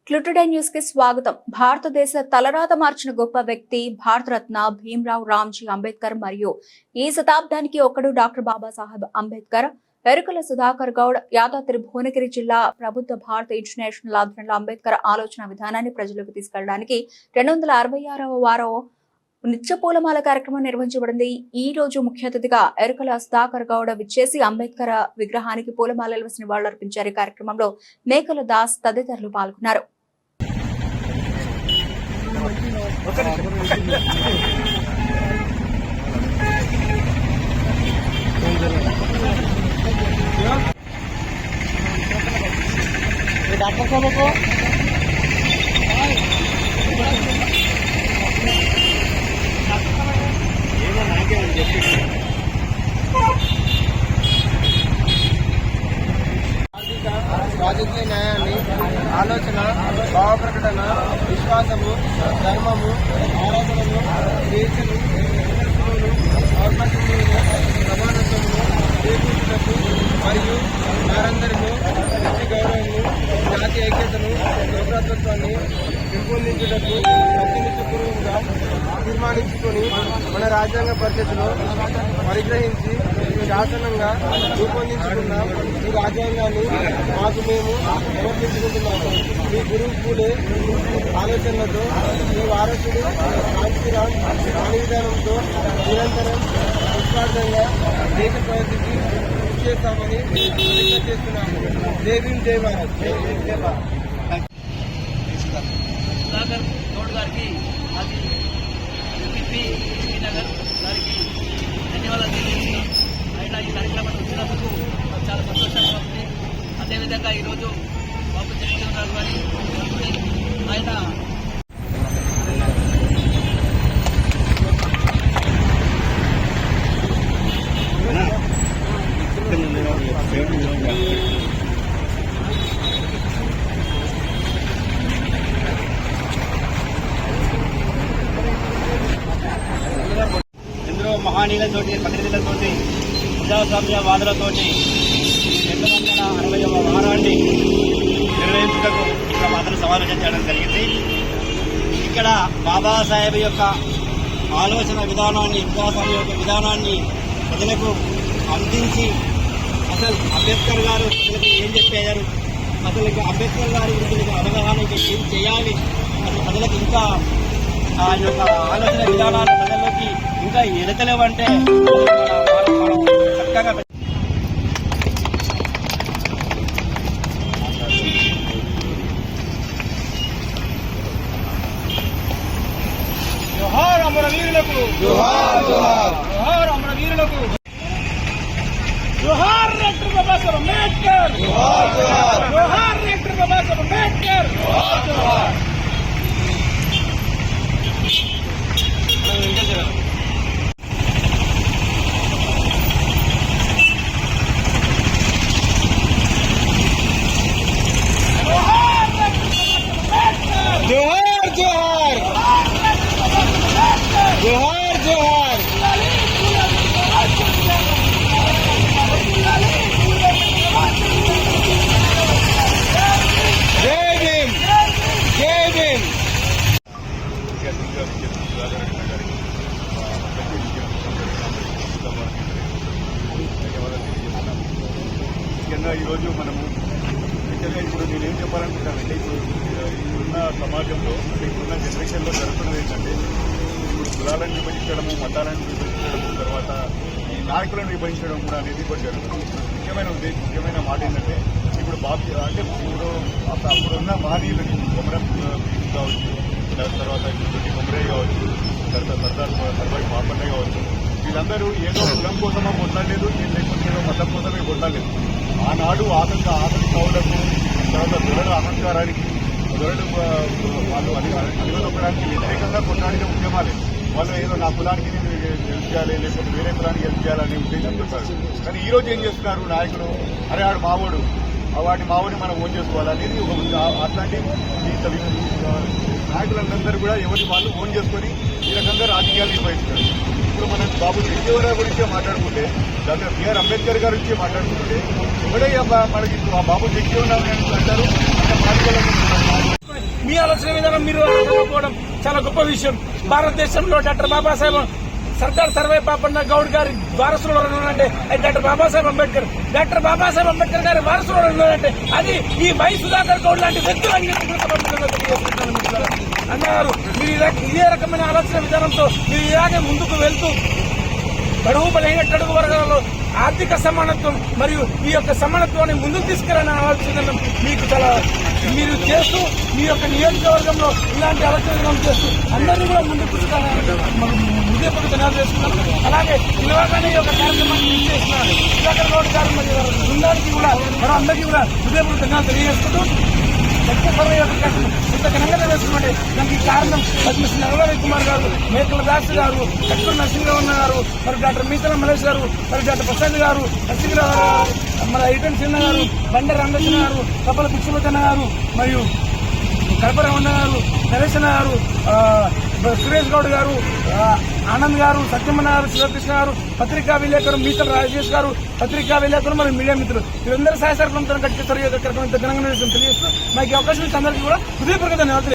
Today news కి స్వాగతం. భారతదేశ తలరాత మార్చిన గొప్ప వ్యక్తి భారతరత్న భీమ్రావ్ రామ్జీ అంబేద్కర్ మరియు ఈ శతాబ్దానికి ఒకడు డాక్టర్ బాబాసాహెబ్ అంబేద్కర్. ఎరుకల సుధాకర్ గౌడ్ యాదాద్రి భువనగిరి జిల్లా ప్రభుత్వ భారత ఇంటర్నేషనల్ ఆధ్వర్యంలో అంబేద్కర్ ఆలోచన విధానాన్ని ప్రజలకు తీసుకెళ్లడానికి 266వ వారం నిత్య పూలమాల కార్యక్రమం నిర్వహించబడింది. ఈ రోజు ముఖ్య అతిథిగా ఎరుకల సుధాకర్ గౌడ్ విచ్చేసి అంబేద్కర్ విగ్రహానికి పూలమాలలు వేసి నివాళులర్పించారు. ఈ కార్యక్రమంలో మేకల దాస్ తదితరులు పాల్గొన్నారు. डॉक्टर साहब को రాజకీయ న్యాయాన్ని ఆలోచన భావ ప్రకటన విశ్వాసము ధర్మము ఆరాధనలు స్వేచ్ఛలు అవకాశములను సమానత్వమును చేకూర్చుటకు మరియు వారందరిలో వ్యక్తి గౌరవము జాతి ఐక్యతను సౌభ్రాతత్వాన్ని పెంపొందించుటకు సత్యనిష్టపూర్వకంగా తీర్మానించుకొని మన రాజ్యాంగ పరిషత్తులో పరిగ్రహించి శాసనంగా రూపొందించుకున్న ఈ రాజ్యాంగాన్ని మాకు మేము సమర్పించుకుంటున్నాము. ఈ గురువు పూలే ఆలోచనలతో ఈ వారసుడు కాంతిరామ్ వాణి విధానంతో నిరంతరం నిస్వార్థంగా దేశ ప్రగతికి కృషి చేస్తామని ప్రతిజ్ఞ చేస్తున్నాము. జై భీమ్, జై భారత్. జై భారత్. సుధాకర్ గౌడ్ గారికి అది ఎంపీ నగర్ గారికి ధన్యవాదాలు తెలియజేస్తున్నాం. ఆయన ఈ కార్యక్రమాన్ని వచ్చినందుకు చాలా సంతోషంగా ఉంది. అదేవిధంగా ఈరోజు బాబు జగన్మోహన్ గారి ఆయన ఎందరో మహానీయులతోటి ప్రతినిధులతోటి ప్రజాస్వామ్యవాదులతోటి 260వ వారాన్ని నిర్వహించుటకు ఇక్కడ మాత్రం సమావేశం చేయడం జరిగింది. ఇక్కడ బాబాసాహెబ్ యొక్క ఆలోచన విధానాన్ని ప్రజాస్వామ్య యొక్క విధానాన్ని ప్రజలకు అందించి అసలు అంబేద్కర్ గారు ప్రజలకు ఏం చెప్పారు, అసలు అంబేద్కర్ గారి గురించి అవగాహన ఏం చేయాలి, అసలు ప్రజలకు ఇంకా ఆ యొక్క ఆలోచన విధానాలు ప్రజల్లోకి ఇంకా ఎదగలేవంటే చక్కగా జోహార్ అమరవీరులకు, జోహార్ జోహార్ జోహార్ అమరవీరులకు, జోహార్ డాక్టర్ బాబాసాహెబ్ అంబేద్కర్, జోహార్ జోహార్ జోహార్ డాక్టర్ బాబాసాహెబ్ అంబేద్కర్, జోహార్ జోహార్. జోహార్ జోహార్ జోహార్ జోహార్. జై భీమ్, జై భీమ్. ముఖ్యంగా ఈరోజు మనము ముఖ్యంగా ఇప్పుడు నేనేం చెప్పాలనుకుంటానంటే ఇప్పుడున్న సమాజంలో అంటే ఇప్పుడున్న జనరేషన్లో జరుగుతున్నది ఏంటంటే ఇప్పుడు కులాలను విభజించడము, మతాలను విభజించడము, తర్వాత ఈ నాయకులను విభజించడం కూడా అనేది కూడా జరుగుతుంది. ముఖ్యమైన మాట ఏంటంటే ఇప్పుడు అంటే ఇప్పుడు అప్పుడున్న మహనీయులని కొమరం భీమ్ కావచ్చు, తర్వాత కొమరయ్య కావచ్చు, తర్వాత సర్దార్ పాపన్న కావచ్చు, వీళ్ళందరూ ఏదో కులం కోసమో కొట్టలేదు, లేకపోతే ఏదో మతం కోసమే కొట్టలేదు. ఆనాడు ఆకలి కవులకు, తర్వాత దొరల అహంకారానికి, దొరలు వాళ్ళు అణిగదొక్కడానికి వ్యతిరేకంగా కొట్లాడిన ఉద్యమాలే. వాళ్ళు ఏదో నా కులానికి నేను హెల్ప్ చేయాలి, లేకపోతే వేరే కులానికి హెల్ప్ చేయాలని ఉద్దేశం చెప్పారు. కానీ ఈ రోజు ఏం చేస్తున్నారు నాయకులు, అరే ఆడు మావోడు, వాటి మావోని మనం ఓన్ చేసుకోవాలనేది అట్లాంటి నాయకులందరూ కూడా ఎవరి వాళ్ళు ఓన్ చేసుకొని ఈ రకంగా రాజకీయాలు నిర్వహిస్తున్నారు. ఇప్పుడు మనం బాబు జగజీవనరావు గురించే మాట్లాడుకుంటే, డాక్టర్ బిఆర్ అంబేద్కర్ గారి గురించి మాట్లాడుకుంటే ఎవడే మనకి బాబు జగజీవనరావు అంటారు. చాలా గొప్ప విషయం. భారతదేశంలో డాక్టర్ బాబాసాహెబ్ సర్దార్ సర్వే పాపన్న గౌడ్ గారి వారసులు ఉన్నారంటే అది డాక్టర్ బాబాసాహెబ్ అంబేద్కర్. డాక్టర్ బాబాసాహెబ్ అంబేద్కర్ గారి వారసులు ఉన్నారంటే అది ఈ వై సుధాకర్ గౌడ్ లాంటి వ్యక్తులు అన్నారు. మీరు ఇదే రకమైన ఆలోచన విధానంతో మీరు ఇలాగే ముందుకు వెళ్తూ బడుగు బలహీన కడుగు వర్గాలలో ఆర్థిక సమానత్వం మరియు ఈ యొక్క సమానత్వాన్ని ముందుకు తీసుకెళ్లాలని ఆలోచన మీకు చాలా మీరు చేస్తూ మీ యొక్క నియోజకవర్గంలో ఇలాంటి ఆలోచన చేస్తూ అందరినీ కూడా ముందుకు హృదయపూర్వక ధన్యవాదాలు చేస్తున్నాను. అలాగే ఇలాగానే ఈ యొక్క కార్యక్రమాన్ని చేసిన సుధాకర్ గౌడ్ గారు మరియు బృందానికి కూడా మనం అందరికీ కూడా హృదయపూర్వక ధన్యవాదాలు తెలియజేసుకుంటూ ఇంత ఘనంగా వేసుకుంటే దానికి కారణం పద్మశ్రీ నరవరి కుమార్ గారు, మేకల దాస్ గారు, కట్టూరు నరసింహరావు గారు, మరి డాక్టర్ మీతల మలేష్ గారు, మరి డాక్టర్ ప్రసాద్ గారు, నరసింహరావు గారు, మన ఈటన్ సిన్న గారు, బండ రంగకృష్ణ గారు, కపల పిచ్చుమతన్న గారు, మరియు కడపరమణ గారు, నరేశన్న గారు, సురేష్ గౌడ్ గారు, ఆనంద్ గారు, సత్యమన్న గారు, శివకృష్ణ గారు, పత్రికా విలేకరు మీతల రాజేష్ గారు, పత్రికా విలేకరు మరియు మీడియా మిత్రులు వీరందరూ సహాయ సహకారంతో గట్టిస్తారు ఘనంగా తెలియజేస్తూ మాకు అవకాశం ఇచ్చి అందరికీ కూడా హృదయపూర్వక ధన్యవాదాలు.